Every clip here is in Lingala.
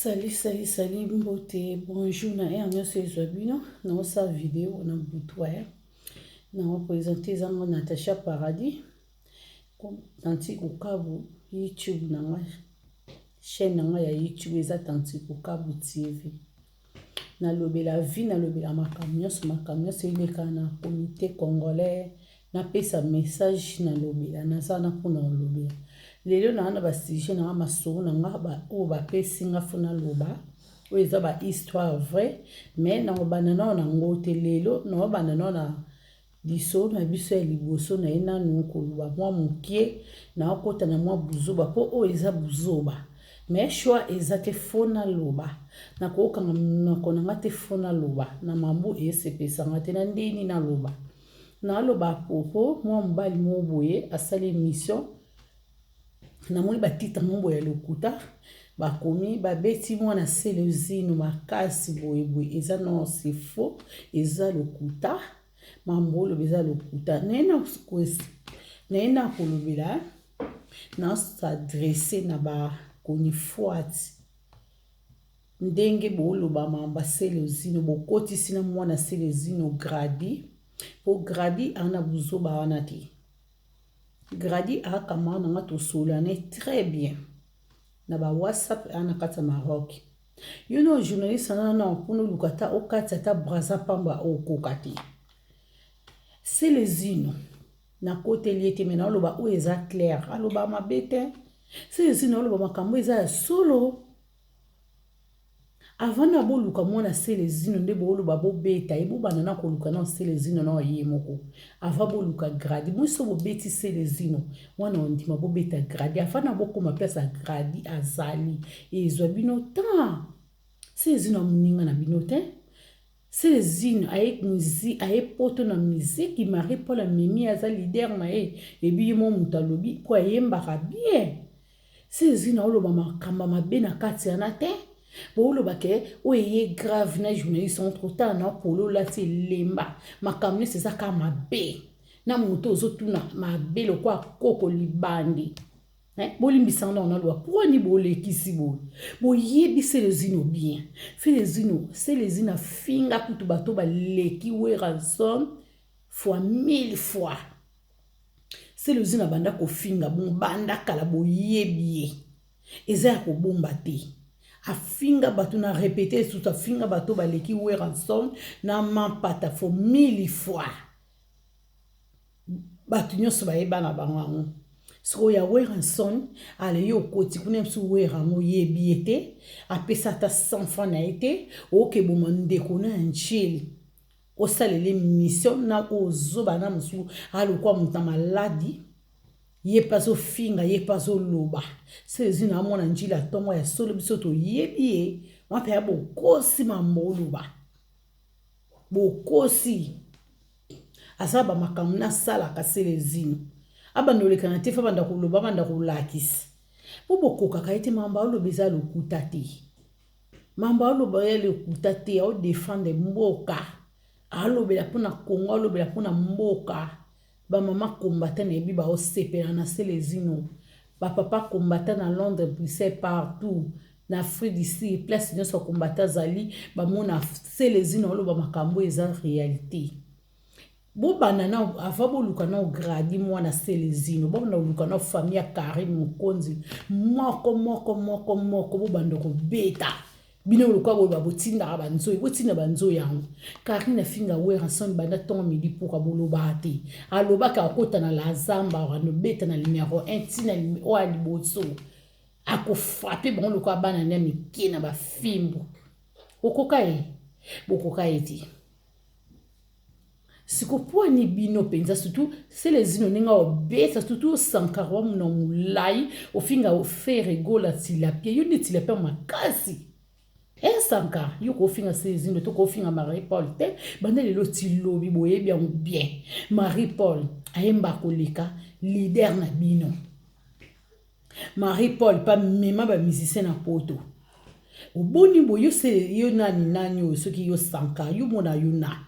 Salut, mbote, bonjour, na et c'est Zobino, dans sa vidéo, on a boutoir, on va présenter Zango Natacha Paradis, comme tanti Kukabu, YouTube, na chaîne na ya YouTube, eza tanti Kukabu TV. Na lobe la vie, na lobe la makamio, c'est une kana comité congolais, na pesa message na lobe la, na sana kuna lobe la. Lelo na ba sujet na masoro na nga ba o ba pesi nga funa loba o eza ba histoire vrai mais na banana na ngote lelo na banana na liso na biso ya liboso na ena nuko loba mwa mukie na okota na mwa buzoba po o eza buzoba mais choix eza te fona loba na koka na konanga te fona loba na mambu esepesa ngate na ndini na loba na loba popo mwa mbali mo boye asali mission na moni ba titre mombo ya lokuta ba komi ba beti mwana selezino makasi boye eza non c'est faux eza lokuta mambolo beza lokuta nena kolobela na s'adresser na ba koni fuati ndenge boloba mamba selezino bokoti sina mwana selezino gradi po gradi ana buzoba wana te. Gradi a kamana nga to solane très bien. Na ba WhatsApp ana kata Maroc. You know journaliste na puno lukata o kata ta braza pamba o kokati. C'est les ino. Na kote liete mena loba o eza clair. Aloba mabete. C'est les ino loba makambo eza solo. Avant na bo luka mwana selezino nde bo loba bo beta e bo banana ko luka na selezino na ye moko avant bo luka gradi mo so bo beti selezino mwana ondima bo beta gradi avant na bo koma pesa gradi azali ezwa bino ta selezino mninga na bino te selezino aye muzi aye poto na musique Marie Paul Mimi aza leader na e bi mo mutalobi ko yemba bien selezino loba makamba mabe na kati ana te. Bolo bake oye grave na journaliste entre temps na polo la ti lemba makamne c'est ça ka mabe na moto ozotuna mabe lo kwa koko libandi bolimbisa na loi pour ni bolekisi bo yebi selezino bien selezino selezina finga kutu bato ba leki we ransom fois 1000 fois selezina banda ko finga bon banda kala bo yebi eza ko bomba te a finga bato na répéter tout a finga bato baleki we ransom na mampata fo 1000 fois bato nyonso bayeba na bango so ya we ransom ale yo koti kuna msu we rango yebi ete apesa ta 100 francs na ete oke boma ndeko na nchili osalele mission na ozoba na msu alokwa muta maladi ye paso finga ye paso loba selezino amona njila tongo ya solo biso to yebi mwape ya bokosi mamboluba bokosi asaba makamu na sala ka selezino abandoleka na tefa banda koloba banda kolakisi bokoka kaite mamba olobeza lokuta te mamba oloba ya lokuta te o défendre mboka alobela pona Kongo alobela pona mboka ba mama combattant na ebi ba o sepela na selezino ba papa combattant na Londres Bruxelles partout na Afrique d'ici place nyonso combattant zali ba mona selezino lo ba makambo eza réalité bo banana ava bo luka na gradi mwana selezino bo na luka na famille ya Karim Mukonzi moko bo bando ko beta bino lokwa bo botinda banzo botinda banzo yango Karine na finga we ransom banda ton midi pour aboloba te aloba ka kota na la zamba wana beta na numéro 1 tina o aliboso ako frapper bon lokwa bana na miki na ba fimbo okokae bokoka eti sikopo ni bino penza surtout selezino ninga obeta surtout sankarwa muna mulai ofinga ofere gola tilapia yo ni tilapia makasi Sanka, yo ko finga selezino to ko finga Marie Paul te banda lelo tilobi boye bien Marie Paul ayemba koleka leader na bino Marie Paul pa mema ba musicien na poto oboni boyo se yo nani yo soki yo sanka yo mona yo na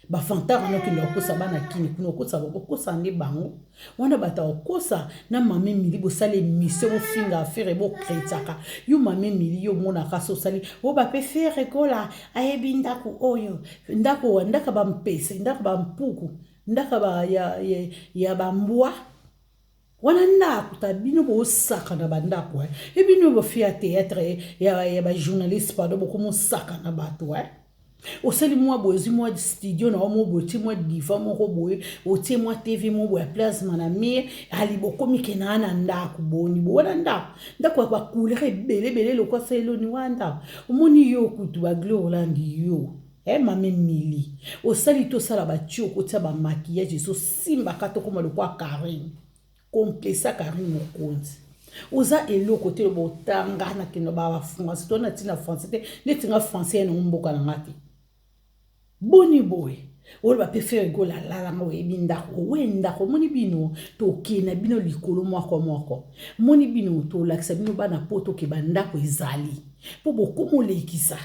ba fantara no kinda kosa bana kini kuno kosa nde bango wana bata kosa na mame mili bo sale mission bo finga affaire bo kretiaka yo mame mili yo mona kaso sali o ba pe faire kola ayebi ndako oyo ndaka ba mpese ndaka ba mpuku ndaka ba ya bambwa wana ndako tabino bo saka na bandako ebino bo fia théâtre ya ba journaliste pardon bo komo saka na bato osali mwa bozi mwa studio na mo boti mwa diva moko boye otie mwa TV mo boye plasma na mire ali bokomi kena na ndako boni bona ndako kwa couleur belé lokwa selo ni wanda omoni yo kutu ba Glorioland yo mame mili osali to sala ba tioko tia ba maquillage so simba katoko mo lokwa Karine komplesa Karine mokonzi oza eloko te botanga na kino ba France to na tina français te netinga français na mboka na ngati boni boy olo ba prefer go la ngo ebinda wenda ko moni bino to kina bino likolo mwako moni bino to lakisa bino bana poto ke banda ko ezali po bokomo lekisa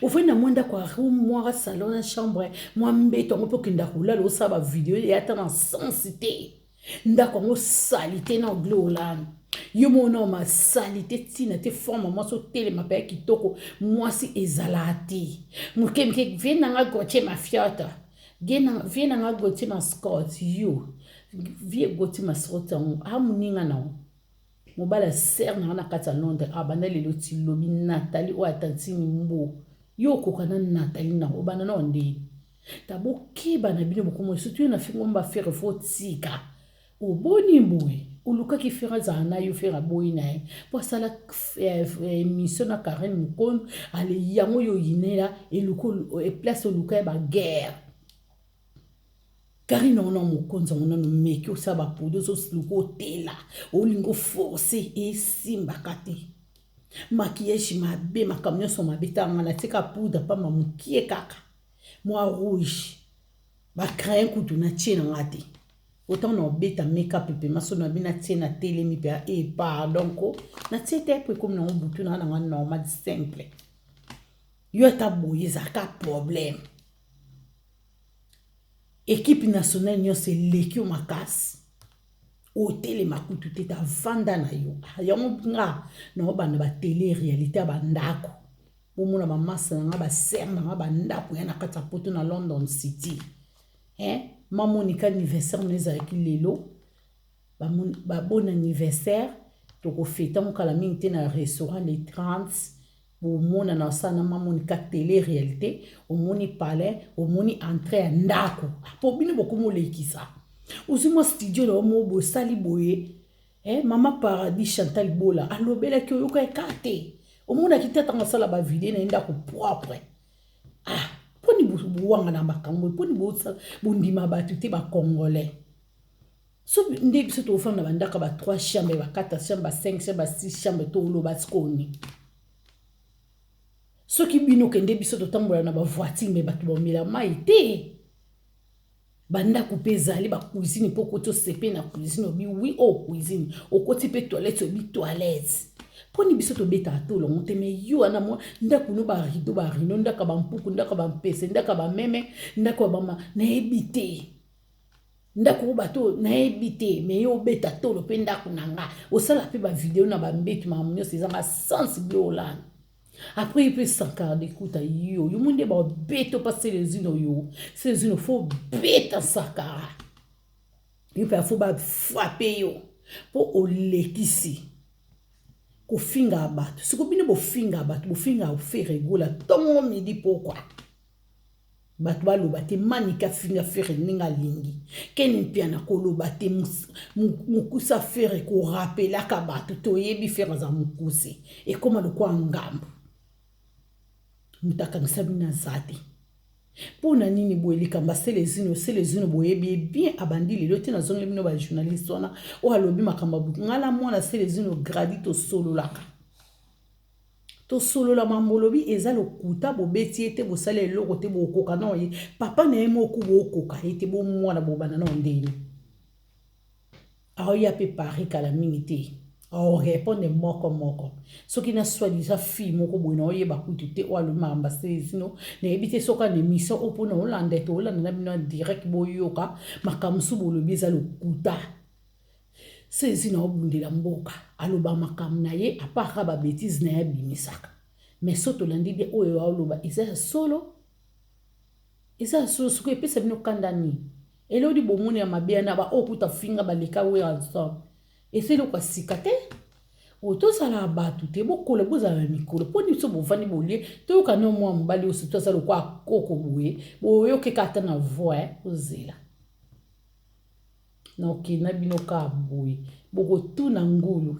ofena mwenda kwa mwa salon na chambre mwa mbeto ngo pokinda kula lo saba video ya ta na sensité ndako ngo salite na Glorioland yo mona ma salite tina te forme moi so tele ma pa kitoko moi si ezalati mukemke vena nga goche ma fiata vena nga goche ma scott yo vie goche ma scott amuninga na mobala ser na kata Londres abanda lelo ti lobi Nathalie o atantini mbo yo kokana Nathalie na obana na onde tabo kiba na bino bokomo surtout na fingo mba faire fotika o boni mboe uluka ki fera zana yo fera boina po sala mission na Karine Mukondo ale yango yo yinela eluko e place uluka ba guerre Karine ona Mukonzo ona no meki osaba podo so luko tela olingo forcer e simba kate maquillage mabe makamyo so mabeta ngana tika poudre pa mamukie kaka moi rouge ba crayon kutu na china ngati autant na beta make-up pepe maso na bina tiena télé mi pe pardon ko na tiete pe comme na butu na normal simple yo ta boye za ka problème équipe nationale nyo se lekio makas o télé makutu te ta vanda na yo nga na bana ba télé réalité ba ndako omona ba massa na ba ser na ba ndako ya na kata poto na London City ma Monica anniversaire neza ki lelo ba bon anniversaire to ko fêter mon kala mingi na restaurant les 30 pour mona na sana ma Monica télé réalité au moni palais au moni entrée ndako po bino bokomo lekisa uzimo studio na mo bo sali boye mama paradis Chantal Bola alobela ki yoka ekate au mona kitata ngasala ba vidéo na ndako propre poni buwanga na makambo poni botsa bondima batu te ba congolais so ndé biso to fanda bandaka ba 3 chambres ba 4 chambres 5 chambres 6 chambres to lo batskoni so ki bino ke ndé biso to tambola na ba voiture me batu bomela mai te banda couper zali ba cuisine poko to sepe na cuisine obi oui o cuisine o koti pe toilette obi toilette poni biso to beta atolo monte me yo ana mo ndako no ba rido ba rino ndaka ba mpuku ndaka ba mpese ndaka ba meme ndako ba ma na ebite ndako bato na ebite me yo beta tolo pe ndako nanga osala pe ba video na ba mbetu ma munyo sezanga sans Glorioland après il peut s'encar d'écouter yo monde ba beto passer les unes yo ces unes faut beta sakara il faut ba frapper yo pour o lekisi ko finga abatu siko bino bo finga abatu bo finga ofere gola tongo midi pourquoi batu baloba te manika finga fere ninga lingi keni piana koloba te mukusa fere ko rappela ka batu to yebi fere za mukuse e koma lo kwa ngambo mutaka nsabina zate pona nini boelika mbase les unes boyebi bien abandi lelo te na zongle bino ba journaliste wana o alobi makamba butu ngala mwana c'est les unes gradi to solola mambolobi eza lokuta bobeti ete bosala eloko te bokoka na ye papa na ye moko bokoka ete bo mwana bobana na ndeni aho ya pe pari kala mingi te répondre moko soki na soi-disant fille moko boye na oyeba kutu te oyo alobimaka sino nayebi te soki ana émission oyo mpona olanda ete olanda na bino direct boyoka makambo mosusu bolobi eza lokuta sezi na obundela mboka aloba makambo na ye apaka babétise na ye abimisaka mais so tolandi de oyo aoloba eza ya solo soki epesa bino kanda nini elodi bomoni ya mabe na ba oyo kuta finga baleka we ensemble esili okasika te otozala bato te bokola bozala na mikolo mpo nini so bovandi bolie toyoka no mwa mobali oyo surtout aza lokwa akoko boye boyokeka ata na voi ozela na okenda bino kaka boye bokotuna ngulu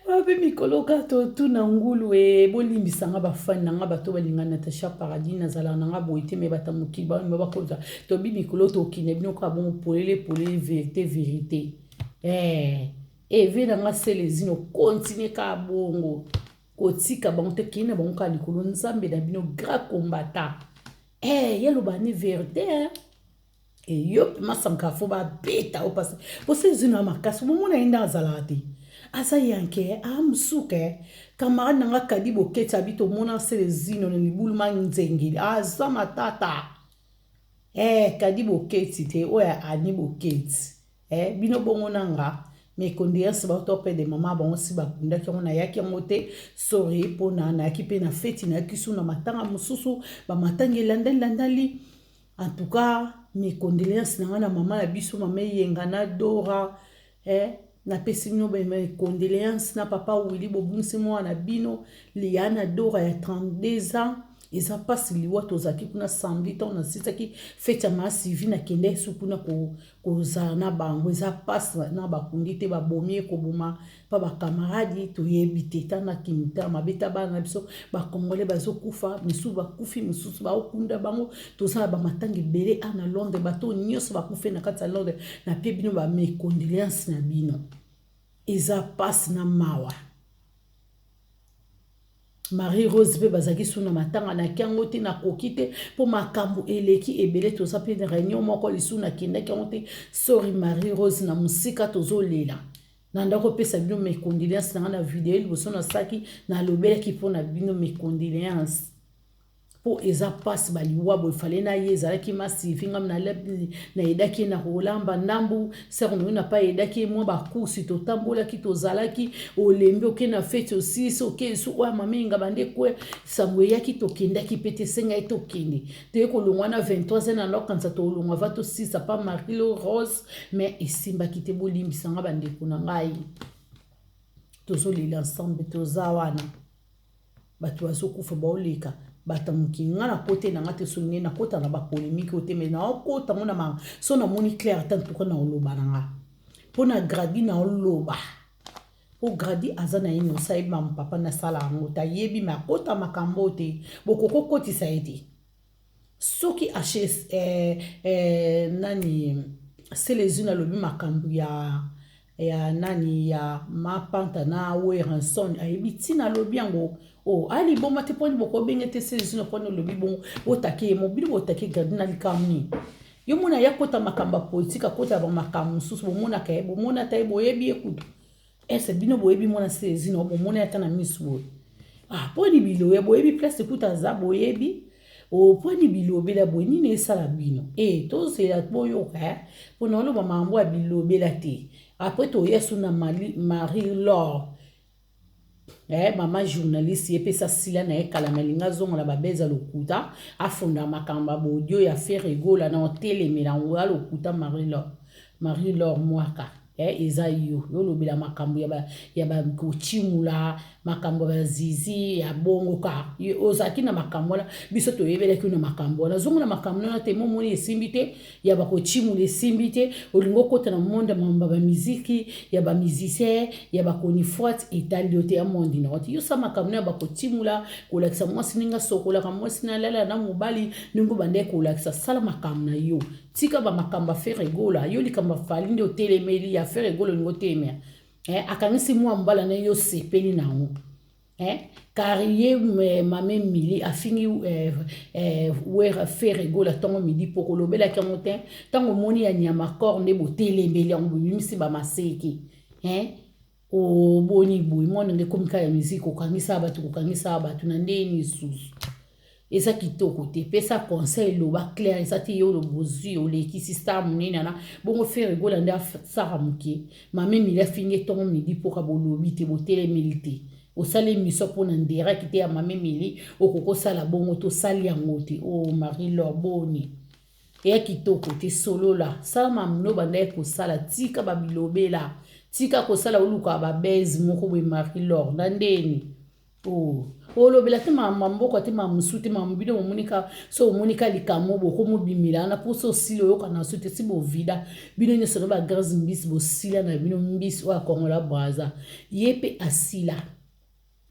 babe mikolo kaka totuna ngulu bolimbisanga bafani nanga bato balingana Natacha Paradis nazalaka nanga boye te me bata mokili bango bakoza tobi mikolo tokende bino kaka bongo polele vérité eve nanga selezino continue kaka bongo kotika bango te kende bango kaka likolo nzambe na bino grand combattant yaloba ni vérité yo masanka fo babeta opasa po selezino ya makasi bomona ye nde azalaka te aza yanke amusuke camarade nanga kadi boketi abi tomona selezino na libulu manzengeli aza matata kadi boketi te oyo ani boketi bino bongo nanga mais condoléances bato pe de mama bango si bakundaki yango nayaki yango te sori mpona nayaki mpe na feti nayaki su na matanga mosusu bamatanga elandali en tout cas mes condoléances nanga na mama na biso mama eyenga na Dora napesi bino mes condoléances na papa Willy bobungisi mwana bino Liana Dora ya 32 ans eza pasi liwa tozalaki kuna samedi ntango nasisaki feti ya maa sivi nakende su kuna kozala na bango eza pasi na bakundi te babomi ekoboma mpa bakamaradi toyebi te tana kimita mabeta bana na biso bakongole bazokufa misusu bakufi misusu baokunda bango tozala bamatanga ebele ana Londres bato nyonso bakufe na kati ya Londres na pie bino bame condoléance na bino eza pasi na mawa Marie Rose pe bazaki suna matanga na kiango te na koki te po makambo eleki ebele toza pe na réunion moko lisuna kenda kiango te sorry Marie Rose na musika tozolela na ndako pesa bino mes condoléances na video liboso na saki na lobelaki po na bino mes condoléances po eza pasi baliwa boye fale na ye ezalaki masivi ngam na edaki na kolamba ndambu ser no na pa edaki mwa bakursi totambolaki tozalaki olembi oke na fete osisi oke esu oya mamenga bande kwe sango eyaki tokendaki pe te senga ye tokende toye kolongwa na 23 na nokanisa tolongwa va tosisa pa Marie Rose mais esimbaki te bolimbisanga bandeko na ngai tozolela ensemble toza wana bato bazokufa baoleka batamuki nga na kote na nga te sonne na kota na bapolémique ote me na okota mona ma so na moni clair tant pourquoi na oloba na nga pona gradi na oloba o gradi aza na yino sa eba papa na sala ngo ta yebi ma kota makambo te bokoko koti sa ete soki aches nani selezina lobi makambo ya nani ya mapanta na weranson ayebi tina lobi yango ali boma te poni boko bengete selezina poni lobi bon otake mobili otake gardina likamni yo mona yakota makamba politika kota ba makambo susu bomona kaye bomona taye boyebi ekutu ese bino boyebi mona selezina bomona ata na miswo poni bilo boyebi place ekuta za boyebi poni bilobela boye nini esala bino tozela boyoka pona oloba mambo ya bilobela te après toyesu na Marie Laure mama journaliste yepesa sila na ekala melinga zongo la babeza lokuta afunda makamba bodio ya faire egola na otelemela ngo lokuta Marie Laure mwaka eza yo lobela makambo ya ba kochimula makambo ya zizi ya bongo ka ozaki na makambo la biso toyebela ki na makambo na zongo na makambo na te momoni esimbite ya ba kochimula esimbite olingo kota na monde mamba ba muziki ya ba musicien ya ba konifwat etaliote ya monde na wati yo sa makambo ya ba kochimula kolakisa mwasi ninga sokola ka mwasi na lala na mobali ningo bande kolakisa sala makambo na yo tika ba makamba faire egola yo likamba fali nde otelemeli ya faire egolo ningo temea akangisi mwa mbala na yo sepeli nango car ye mame mili afingi wera faire gola tongo midi poko lobela kango te tango moni ya nyama corne botelembeli yango bimisi ba maseki o boni boy mona nge komika ya musique kokangisa batu na ndeni susu eza kitoko te pesa conseil loba clair eza ti yo lo bozwi oleki system nini na bongo faire gola nda sara muke mame mili afingi tongo midi poka bolobi te botelemeli te osali miso pona ndera kite ya mame mili okoko sala bongo to sali yango te o Marie Lorboni eya kitoko te solola sala mamno banda ko sala tika babilobela tika ko sala oluka ba base moko we Marie Lor na ndeni olobela te mamboko te mamusu te mambino monika so monika likamo boko mobimila na poso silo yo kana sute si bo vida bino nyoso ba gaz mbisi bo sila na bino mbisi wa Kongola Braza yepe asila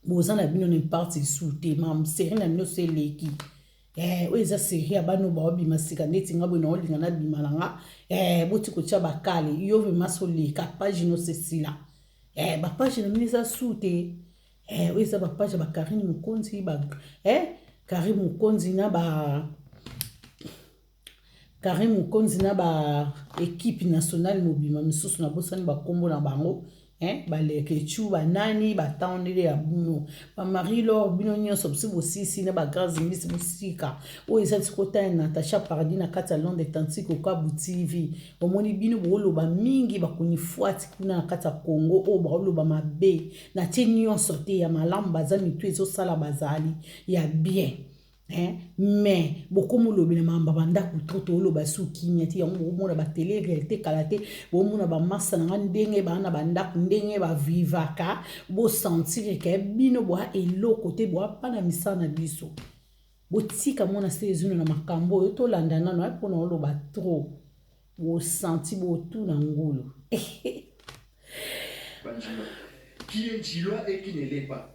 bozana bino ne parti soute mam série na bino se leki oza série ya bano ba obima sika neti ngabo na olinga na bimalanga boti ko tia bakale yo ve maso leka page no se sila ba page na minisa soute oza ba page ba Karine Mukonzi ba Karine Mukonzi na ba équipe nationale mobima misusu na bosani ba kombo na bango baleke chu banani batandele ya buno ba Marie Lor bino nyonso bisibo sisi na ba gaz mbisi musika o ezati kota na Natacha Paradis na kata Londres Atlantique ko Kabu TV omoni bino boloba mingi bakuni fuati kuna na kata Congo o boloba mabe na tie nyonso te ya malamu bazami tu ezo sala bazali ya bien mais beaucoup de gens mamba banda kutoto lo basu kimyati yango mona ba télé réalité kalate bo mona ba massa na ndenge bana banda ndenge ba vivaka bo sentir que bino bo elo côté bo pa na misana biso bo tika mona sezino na makambo yo to landana no pona lo ba trop bo senti bo tout na ngolo qui est Gilois et qui ne l'est pas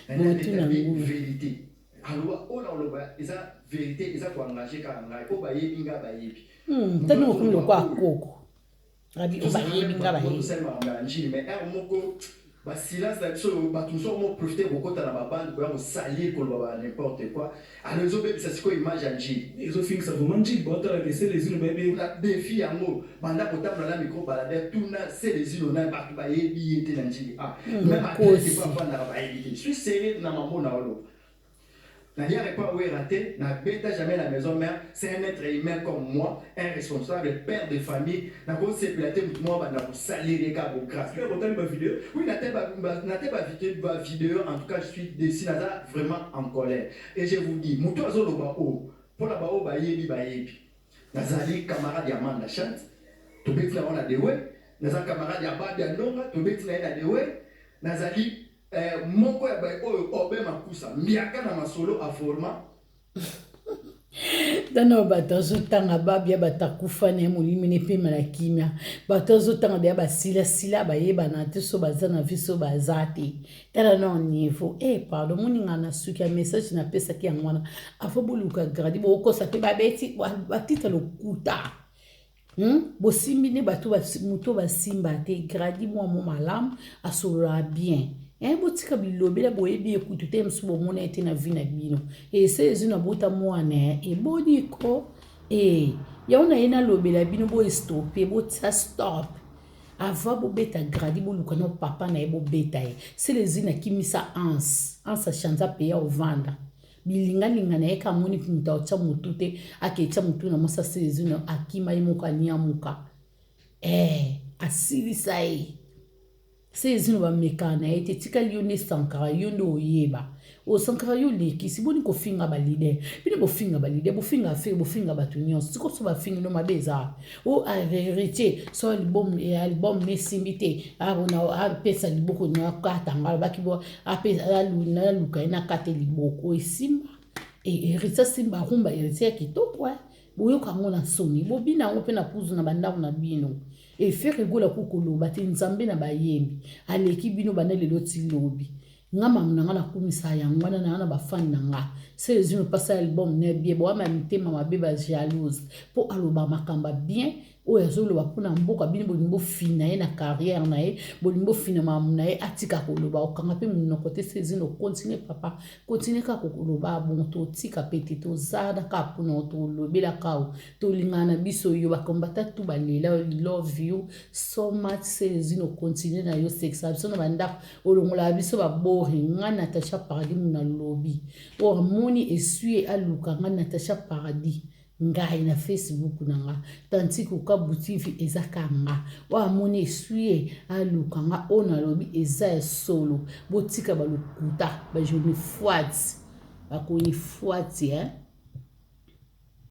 bo tout na ngolo vérité. Alors, on a la vérité, ils ont engagé quand on a yebi nga ba yebi. Tano ko lo kwa koko. Rabi o ba yebi nga ba yebi. Mais un moko ba silence là so ba tout ça on profiter beaucoup dans la bande pour salir ko ba n'importe quoi. Alors ils ont bébé ça c'est quoi image anji. Ils ont fini ça vraiment dit bon t'as laissé les îles bébé la défi en mot. Banda ko table la micro balader tout na c'est les îles na ba ba yebi était nanji. Ah. Même à c'est pas pas na ba yebi. Je suis sérieux na mambo na olo. La dernière fois où il est raté, n'a pas jamais la maison mère, c'est un être humain comme moi, un responsable, père de famille, n'a pas c'est platé moi n'a pas salir les gars au grâce. Tu as regardé ma vidéo? Oui, n'a pas vidéo, en tout cas je suis dessiné vraiment en colère. Et je vous dis, muto azolo ba o, pour la ba o ba yebi ba yebi. Nazali camarade ya Amanda Chante, to beti na ona dewe, nazali camarade ya Babi Andonga, to beti na ina dewe, nazali moko ya bai oyo obe makusa miaka na masolo a forma dano batazo tanga babia batakufa na molimi ne pe malakimia batazo tanga bia basila ba yeba na te so bazana viso bazati tala na niveau pardon moninga na suki ya message na pesa ki ngwana afo boluka gradi bo ko sa te babeti batita lokuta bosimbi ne batu muto basimba te gradi mo malamu asura bien botika bilobela boyebi ekutu te msu bomona ete na vi na bino se ezina bota mwana eboni ko yaona yena lobela bino bo stopper botia stop ava bobeta gradi boluka no papa na ye bobeta ye se lezina kimisa ansa chanza peya ovanda bilingalinga na ye kamoni muta otya mutu te aketya mutu na mosa se lezina akima ye moko aniamuka asilisa ye sezino ba mekana ete tikali yo ne sankara yo ndo oyeba o sankara yo leki siboni ko finga ba leader bino bo finga ba leader bo finga affaire bo finga batu nyonso siko so ba finga no mabeza o arrêter so album ne simbite abona pesa liboko nya katanga ba kibo apesa aluna luka ina kate liboko esimba rita simba rumba rita kitoko boyo kangona soni bo bina ngo pe na puzu na bandako na bino faire gola kukolo bati nzambe na bayembi aleki bino bana lelo tilobi ngama mnanga na kumisa ya ngwana na bafani na nga se ezino pasa album ne bien bo ama mitema mabe ba jalouse po aloba makamba bien oyo azoloba mpona mboka bino bolingi bofina ye na carrière na ye bolingi bofina mamu na ye atika koloba okanga mpe monoko te sezini okontinue papa kontinue kaka koloba bon totika pete tozana kaka mpona tolobelaka o tolingana na biso yo bakombata tu balela love you so much sezini okontinue na yo sexa biso na bandako olongola biso babori nga Natacha Paradis muna lobi or moni esui aluka nga Natacha Paradis ngai na Facebook nanga tanti kuka butivi ezaka nga wa moni esui aluka nga ona lobi eza solo botika balukuta ba joni fuati bakoni fuati